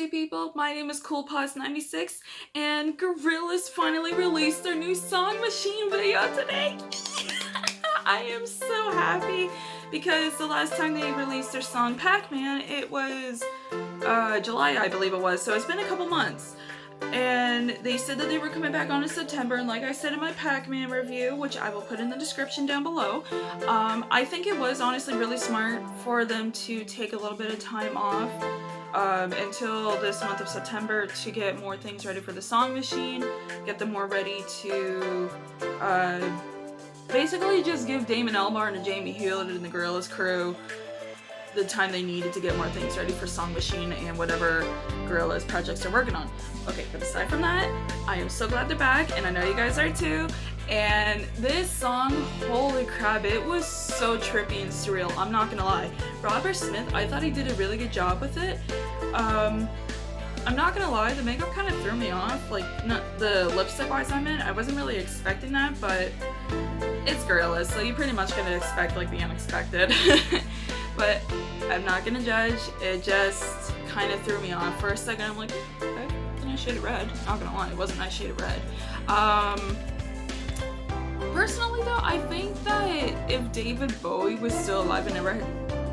Hey people, my name is CoolPaws96 and Gorillaz finally released their new Song Machine video today. I am so happy because the last time they released their song Pac-Man, it was July, I believe it was, so it's been a couple months. And they said that they were coming back on in September, and like I said in my Pac-Man review, which I will put in the description down below, I think it was honestly really smart for them to take a little bit of time off until this month of September to get more things ready for the Song Machine, get them more ready to basically just give Damon, Albarn, and Jamie Hewlett and the Gorillaz crew the time they needed to get more things ready for Song Machine and whatever Gorillaz projects they're working on. Okay, but aside from that, I am so glad they're back, and I know you guys are too. And this song, holy crap, it was so trippy and surreal, I'm not gonna lie. Robert Smith, I thought he did a really good job with it. I'm not gonna lie, the makeup kind of threw me off, like, not the lipstick wise I meant. I wasn't really expecting that, but it's Gorillaz, so you pretty much gonna expect like the unexpected. But I'm not gonna judge, it just kind of threw me off. For a second I'm like, okay, it's a nice shade of red. Not gonna lie, it was a nice shade of red. Personally though, I think that if David Bowie was still alive and never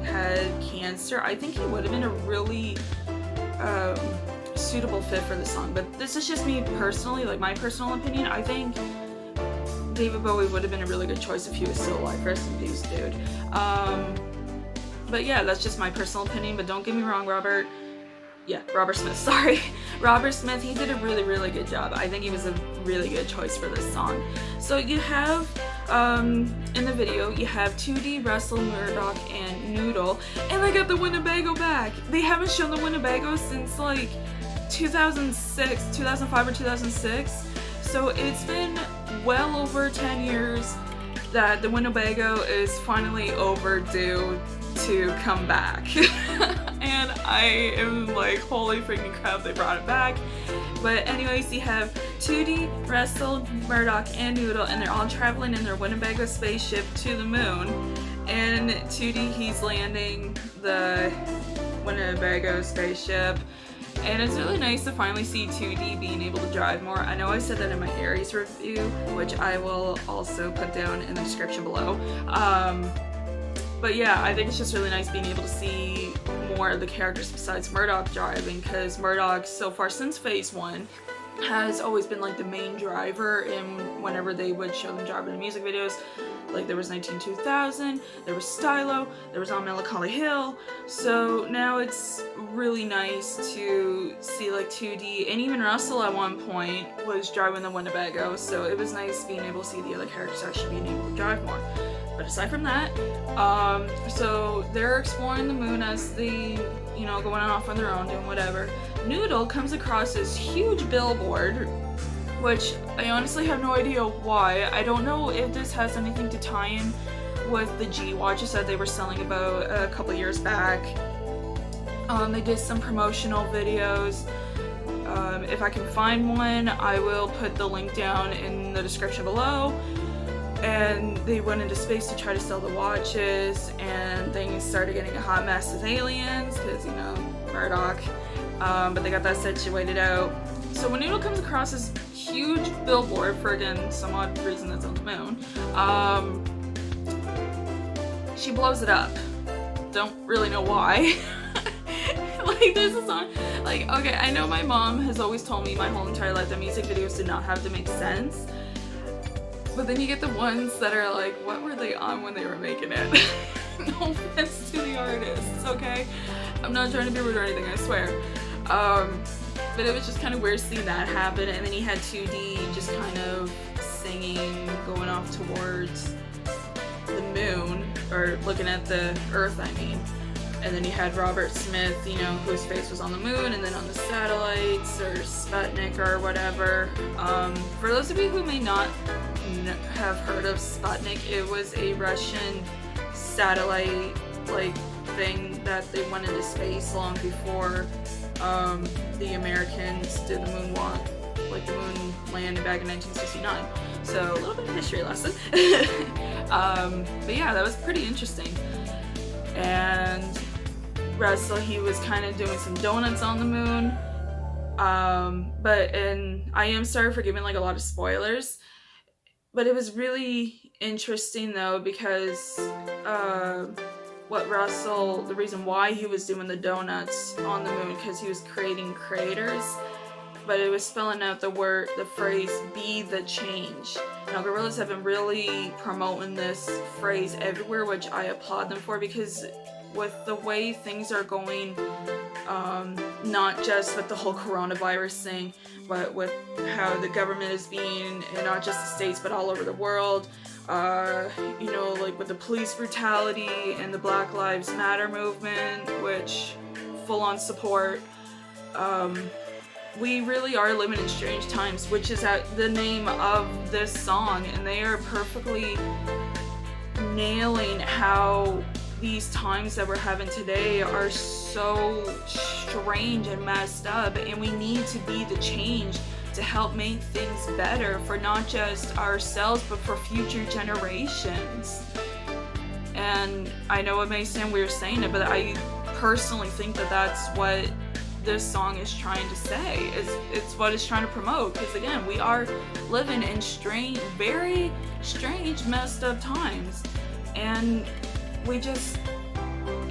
had cancer, I think he would have been a really suitable fit for the song. But this is just me personally, like my personal opinion. I think David Bowie would have been a really good choice if he was still alive. Rest in peace, dude. But yeah, that's just my personal opinion, but don't get me wrong, Robert Smith, sorry. Robert Smith, he did a really good job. I think he was a really good choice for this song. So you have, in the video, you have 2D, Russell, Murdoch, and Noodle, and they got the Winnebago back. They haven't shown the Winnebago since like 2005 or 2006, so it's been well over 10 years that the Winnebago is finally overdue to come back. And I am like, holy freaking crap, they brought it back. But anyways, you have 2D, Russell, Murdoch, and Noodle, and they're all traveling in their Winnebago spaceship to the moon. And 2D, he's landing the Winnebago spaceship. And it's really nice to finally see 2D being able to drive more. I know I said that in my Aries review, which I will also put down in the description below. But yeah, I think it's just really nice being able to see more of the characters besides Murdoch driving, because Murdoch, so far since Phase 1, has always been like the main driver in whenever they would show them driving in music videos. Like there was 19-2000, there was Stylo, there was On Melancholy Hill, so now it's really nice to see like 2D, and even Russell at one point was driving the Winnebago, so it was nice being able to see the other characters actually being able to drive more. But aside from that, so they're exploring the moon as they, you know, going off on their own, doing whatever. Noodle comes across this huge billboard, which I honestly have no idea why. I don't know if this has anything to tie in with the G-Watches that they were selling about a couple years back. They did some promotional videos. If I can find one, I will put the link down in the description below. And they went into space to try to sell the watches, and things started getting a hot mess with aliens, because, you know, Murdoch. But they got that situated out. So when Noodle comes across this huge billboard for, again, some odd reason that's on the moon, she blows it up. Don't really know why. Like, this is on, like, okay, I know my mom has always told me my whole entire life that music videos did not have to make sense. But then you get the ones that are like, what were they on when they were making it? No offense to the artists, okay? I'm not trying to be rude or anything, I swear. But it was just kind of weird seeing that happen, and then you had 2D just kind of singing, going off towards the moon, or looking at the Earth, I mean. And then you had Robert Smith, you know, whose face was on the moon, and then on the satellites, or Sputnik, or whatever. For those of you who may not have heard of Sputnik, it was a Russian satellite, like, thing that they went into space long before the Americans did the moonwalk, like the moon landing back in 1969. So a little bit of history lesson. But yeah, that was pretty interesting. And Russell, he was kind of doing some donuts on the moon. And I am sorry for giving like a lot of spoilers, but it was really interesting though, because the reason why he was doing the donuts on the moon, because he was creating craters, but it was spelling out the phrase, be the change. Now, Gorillaz have been really promoting this phrase everywhere, which I applaud them for, because with the way things are going, not just with the whole coronavirus thing, but with how the government is being, and not just the States, but all over the world, like with the police brutality and the Black Lives Matter movement, which full on support, we really are living in strange times, which is the name of this song, and they are perfectly nailing how these times that we're having today are so strange and messed up, and we need to be the change to help make things better for not just ourselves but for future generations. And I know it may sound weird saying it, but I personally think that that's what this song is trying to say. It's what it's trying to promote, because again, we are living in very strange, messed up times, and we just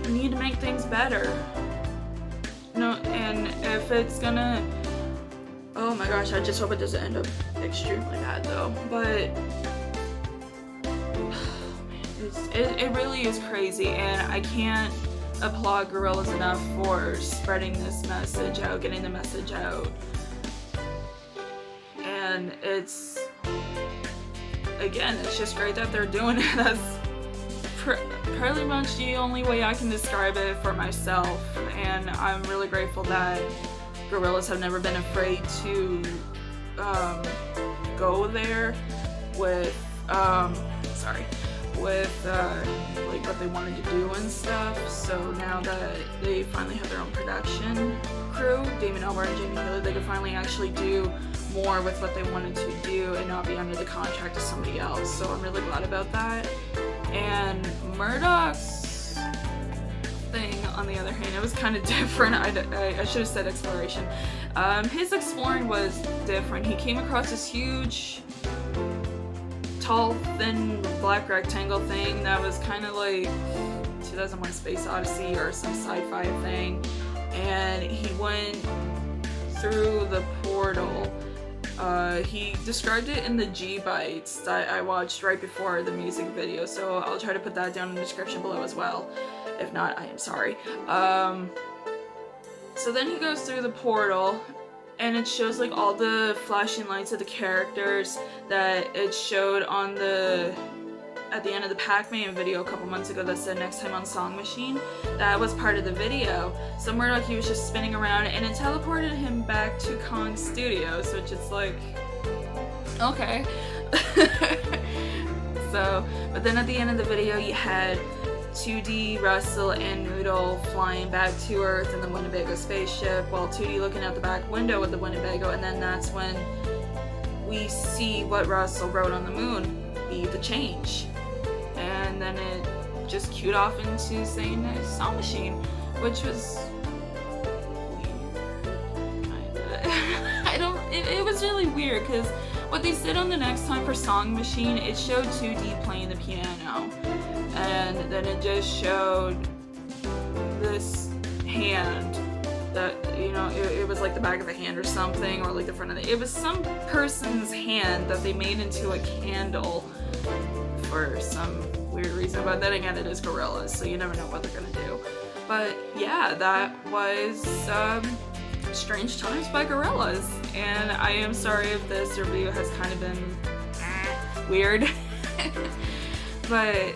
need to make things better. And if it's gonna, oh my gosh, I just hope it doesn't end up extremely bad though. But it really is crazy, and I can't applaud Gorillaz enough for spreading this message out, getting the message out. And it's just great that they're doing it. That's pretty much the only way I can describe it for myself, and I'm really grateful that Gorillaz have never been afraid to go there with like what they wanted to do and stuff. So now that they finally have their own production crew, Damon, Albarn, and Hewlett, they can finally actually do more with what they wanted to do and not be under the contract of somebody else. So I'm really glad about that. And Murdoch's thing, on the other hand, it was kind of different. I should have said exploration. His exploring was different. He came across this huge, tall, thin, black rectangle thing that was kind of like 2001 Space Odyssey or some sci-fi thing, and he went through the portal. He described it in the G-Bites that I watched right before the music video, so I'll try to put that down in the description below as well. If not, I am sorry. So then he goes through the portal, and it shows like all the flashing lights of the characters that it showed on at the end of the Pac-Man video a couple months ago that said next time on Song Machine. That was part of the video. So Murdoch, he was just spinning around, and it teleported him back to Kong Studios, which is like, okay. So, but then at the end of the video you had 2D Russell and Noodle flying back to Earth in the Winnebago spaceship, while 2D looking out the back window of the Winnebago, and then that's when we see what Russell wrote on the moon, be the change. And then it just queued off into saying that Song Machine, which was weird. It was really weird, because what they said on the next time for Song Machine, it showed 2D playing the piano, and then it just showed this hand that, it was like the back of the hand or something, or like the front of it was some person's hand that they made into a candle for some weird reason. But then again, it is Gorillaz, so you never know what they're gonna do. But yeah, that was Strange Times by Gorillaz, and I am sorry if this review has kind of been weird. But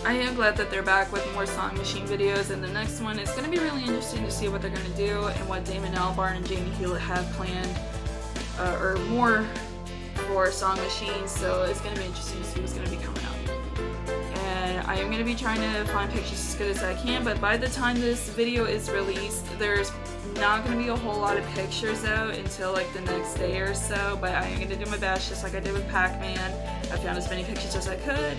I am glad that they're back with more Song Machine videos, and the next one is going to be really interesting to see what they're going to do and what Damon Albarn and Jamie Hewlett have planned, or more for Song Machine, so it's going to be interesting to see what's going to be coming up. And I am going to be trying to find pictures as good as I can, but by the time this video is released, there's not going to be a whole lot of pictures out until like the next day or so, but I am going to do my best, just like I did with Pac-Man. I found as many pictures as I could,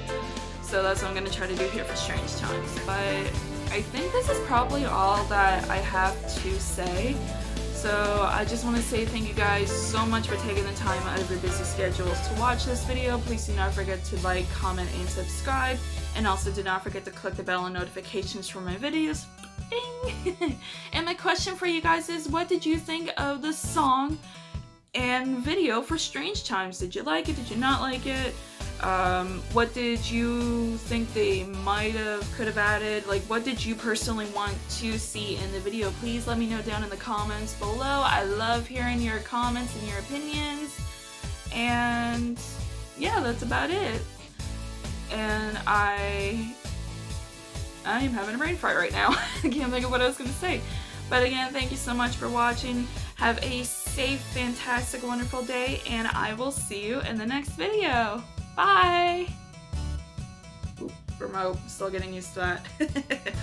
so that's what I'm going to try to do here for Strange Times. But I I think this is probably all that I have to say. So I just want to say thank you guys so much for taking the time out of your busy schedules to watch this video. Please do not forget to like, comment, and subscribe. And also do not forget to click the bell and notifications for my videos. Ding! And my question for you guys is, what did you think of the song and video for Strange Times? Did you like it? Did you not like it? What did you think they could have added? Like, what did you personally want to see in the video? Please let me know down in the comments below. I love hearing your comments and your opinions. And yeah, that's about it. And I am having a brain fart right now. I can't think of what I was going to say. But again, thank you so much for watching. Have a safe, fantastic, wonderful day, and I will see you in the next video. Bye! Oop, remote, still getting used to that.